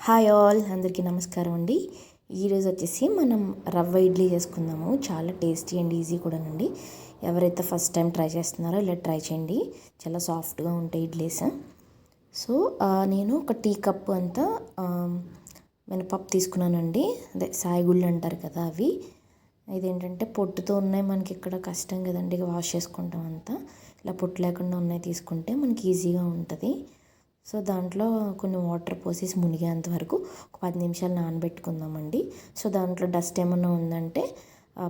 Hi all, అందరికీ నమస్కారం అండి. ఈరోజు వచ్చేసి మనం రవ్వ ఇడ్లీ చేసుకుందాము. చాలా టేస్టీ అండ్ ఈజీ కూడానండి. ఎవరైతే ఫస్ట్ టైం ట్రై చేస్తున్నారో ఇలా ట్రై చేయండి. చాలా సాఫ్ట్గా ఉంటాయి ఇడ్లీస్. సో నేను ఒక టీ కప్పు అంతా మినపప్పు తీసుకున్నానండి. అదే సాయిగుళ్ళు అంటారు కదా, అవి. ఇదేంటంటే పొట్టుతో ఉన్నాయి, మనకి ఇక్కడ కష్టం కదండి వాష్ చేసుకుంటాం అంతా. ఇలా పొట్టు లేకుండా ఉన్నాయి తీసుకుంటే మనకి ఈజీగా ఉంటుంది. సో దాంట్లో కొన్ని వాటర్ పోసేసి మునిగేంత వరకు ఒక 10 నిమిషాలు నానబెట్టుకుందామండి. సో దాంట్లో డస్ట్ ఏమన్నా ఉందంటే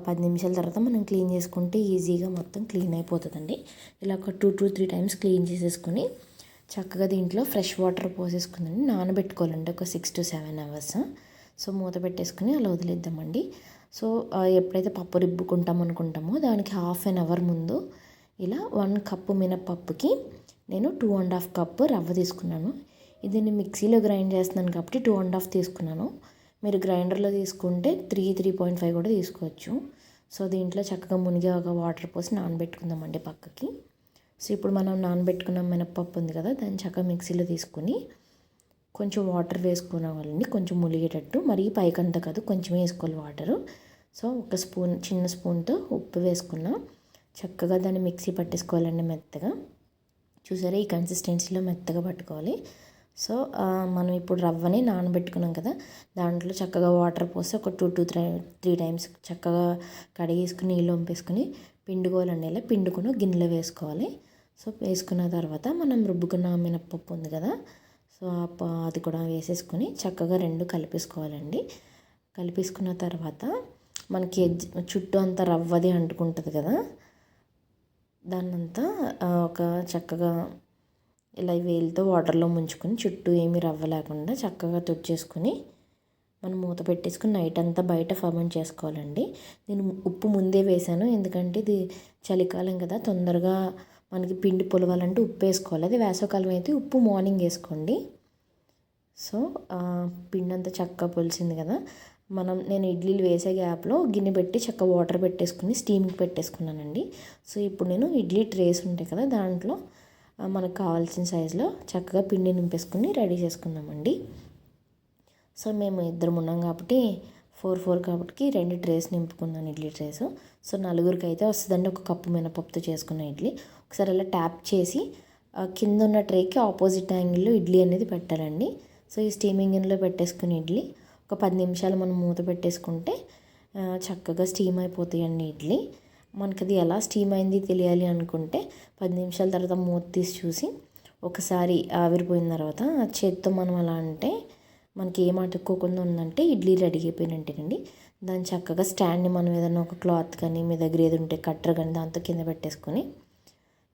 10 నిమిషాల తర్వాత మనం క్లీన్ చేసుకుంటే ఈజీగా మొత్తం క్లీన్ అయిపోతుందండి. ఇలా ఒక 2 to 3 టైమ్స్ క్లీన్ చేసేసుకుని చక్కగా దీంట్లో ఫ్రెష్ వాటర్ పోసేసుకుందండి నానబెట్టుకోవాలండి ఒక 6 to 7 అవర్స్. సో మూత పెట్టేసుకుని అలా వదిలేద్దామండి. సో ఎప్పుడైతే పప్పు రుబ్బుకుంటాం అనుకుంటామో దానికి హాఫ్ అన్ అవర్ ముందు ఇలా 1 కప్పు మినపప్పుకి నేను 2.5 కప్పు రవ్వ తీసుకున్నాను. ఇది నేను మిక్సీలో గ్రైండ్ చేస్తున్నాను కాబట్టి 2.5 తీసుకున్నాను. మీరు గ్రైండర్లో తీసుకుంటే 3.5 కూడా తీసుకోవచ్చు. సో దీంట్లో చక్కగా మునిగే ఒక వాటర్ పోసి నానబెట్టుకుందామండి పక్కకి. సో ఇప్పుడు మనం నానబెట్టుకున్న మినపప్పు ఉంది కదా, దాన్ని చక్కగా మిక్సీలో తీసుకుని కొంచెం వాటర్ వేసుకోవాలండి, కొంచెం ములిగేటట్టు. మరీ పైకంతా కాదు, కొంచెం వేసుకోవాలి వాటరు. సో ఒక చిన్న స్పూన్తో ఉప్పు వేసుకున్నా. చక్కగా దాన్ని మిక్సీ పట్టేసుకోవాలండి మెత్తగా. చూసారా, ఈ కన్సిస్టెన్సీలో మెత్తగా పట్టుకోవాలి. సో మనం ఇప్పుడు రవ్వని నానబెట్టుకున్నాం కదా, దాంట్లో చక్కగా వాటర్ పోసి ఒక 2 to 3 టైమ్స్ చక్కగా కడిగేసుకుని నీళ్ళు వంపేసుకుని పిండుకోవాలండి. ఇలా పిండుకుని గిన్నెలో వేసుకోవాలి. సో వేసుకున్న తర్వాత మనం రుబ్బుకున్న మినపప్పు ఉంది కదా, సో అది కూడా వేసేసుకుని చక్కగా రెండు కలిపేసుకోవాలండి. కలిపేసుకున్న తర్వాత మనకి చుట్టూ అంతా రవ్వది అంటుకుంటుంది కదా, దాన్నంతా ఒక చక్కగా ఇలా వేలుతో వాటర్లో ముంచుకొని చుట్టూ ఏమీ రవ్వ లేకుండా చక్కగా తుడిచేసుకుని మనం మూత పెట్టేసుకుని నైట్ అంతా బయట ఫర్మెంట్ చేసుకోవాలండి. నేను ఉప్పు ముందే వేసాను, ఎందుకంటే ఇది చలికాలం కదా, తొందరగా మనకి పిండి పులవాలంటే ఉప్పు వేసుకోవాలి. అది వేసవకాలం అయితే ఉప్పు మార్నింగ్ వేసుకోండి. సో పిండి అంతా చక్కగా పులిసింది కదా, నేను ఇడ్లీలు వేసే గ్యాప్లో గిన్నె పెట్టి చక్కగా వాటర్ పెట్టేసుకుని స్టీమ్కి పెట్టేసుకున్నానండి. సో ఇప్పుడు నేను ఇడ్లీ ట్రేస్ ఉంటాయి కదా, దాంట్లో మనకు కావాల్సిన సైజులో చక్కగా పిండి నింపేసుకుని రెడీ చేసుకుందామండి. సో మేము ఇద్దరం ఉన్నాం కాబట్టి 4 కాబట్టి 2 ట్రేస్ నింపుకున్నాను, ఇడ్లీ ట్రేస్. సో నలుగురికి అయితే వస్తుందండి ఒక కప్పు మినపప్పుతో చేసుకున్న ఇడ్లీ. ఒకసారి అలా ట్యాప్ చేసి కింద ఉన్న ట్రేకి ఆపోజిట్ యాంగిల్లో ఇడ్లీ అనేది పెట్టాలండి. సో ఈ స్టీమింగ్ గిన్నెలో పెట్టేసుకుని ఇడ్లీ ఒక 10 నిమిషాలు మనం మూత పెట్టేసుకుంటే చక్కగా స్టీమ్ అయిపోతాయండి ఇడ్లీ. మనకి అది ఎలా స్టీమ్ అయింది తెలియాలి అనుకుంటే 10 నిమిషాల తర్వాత మూత తీసి చూసి ఒకసారి ఆవిరిపోయిన తర్వాత చేత్తో మనం అలా అంటే మనకి ఏం అతుక్కోకుండా ఉందంటే ఇడ్లీ రెడీ అయిపోయినట్టేనండి. దాన్ని చక్కగా స్టాండ్ని మనం ఏదైనా ఒక క్లాత్ కానీ మీ దగ్గర ఏది ఉంటే కట్టర్ కానీ దాంతో కింద పెట్టేసుకొని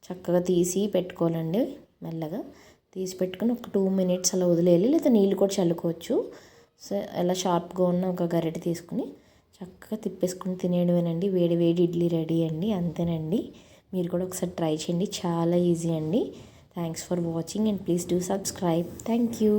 చక్కగా తీసి పెట్టుకోవాలండి. మెల్లగా తీసి పెట్టుకుని ఒక 2 minutes అలా వదిలేయాలి, లేదా నీళ్ళు కూడా చల్లుకోవచ్చు. సో ఎలా షార్ప్గా ఉన్న ఒక గరిటె తీసుకుని చక్కగా తిప్పేసుకుని తినేయడమేనండి. వేడి వేడి ఇడ్లీ రెడీ అండి, అంతేనండి. మీరు కూడా ఒకసారి ట్రై చేయండి, చాలా ఈజీ అండి. Thanks for watching and please do subscribe. Thank you.